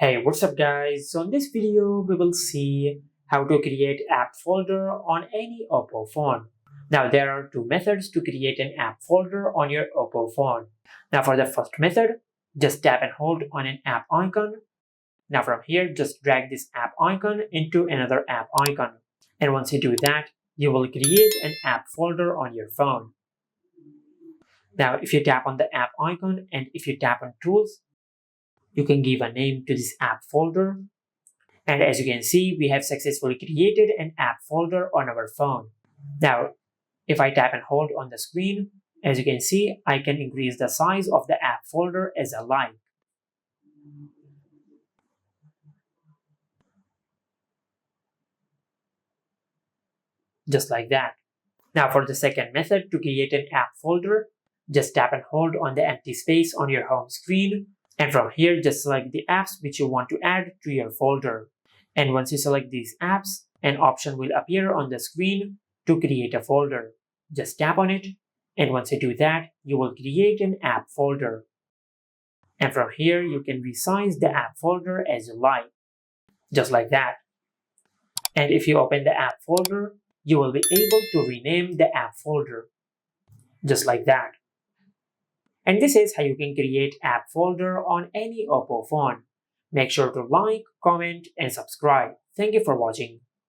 Hey, what's up guys? So in this video, we will see how to create app folder on any Oppo phone. Now there are two methods to create an app folder on your Oppo phone. Now for the first method, just tap and hold on an app icon. Now from here, just drag this app icon into another app icon. And once you do that, you will create an app folder on your phone. Now if you tap on the app icon and if you tap on tools, you can give a name to this app folder. And as you can see, we have successfully created an app folder on our phone. Now, if I tap and hold on the screen, as you can see, I can increase the size of the app folder as I like. Just like that. Now for the second method to create an app folder, just tap and hold on the empty space on your home screen. And from here, just select the apps which you want to add to your folder. And once you select these apps, an option will appear on the screen to create a folder. Just tap on it, and once you do that, you will create an app folder. And from here, you can resize the app folder as you like, just like that. And if you open the app folder, you will be able to rename the app folder, just like that. And this is how you can create app folder on any Oppo phone. Make sure to like, comment, and subscribe. Thank you for watching.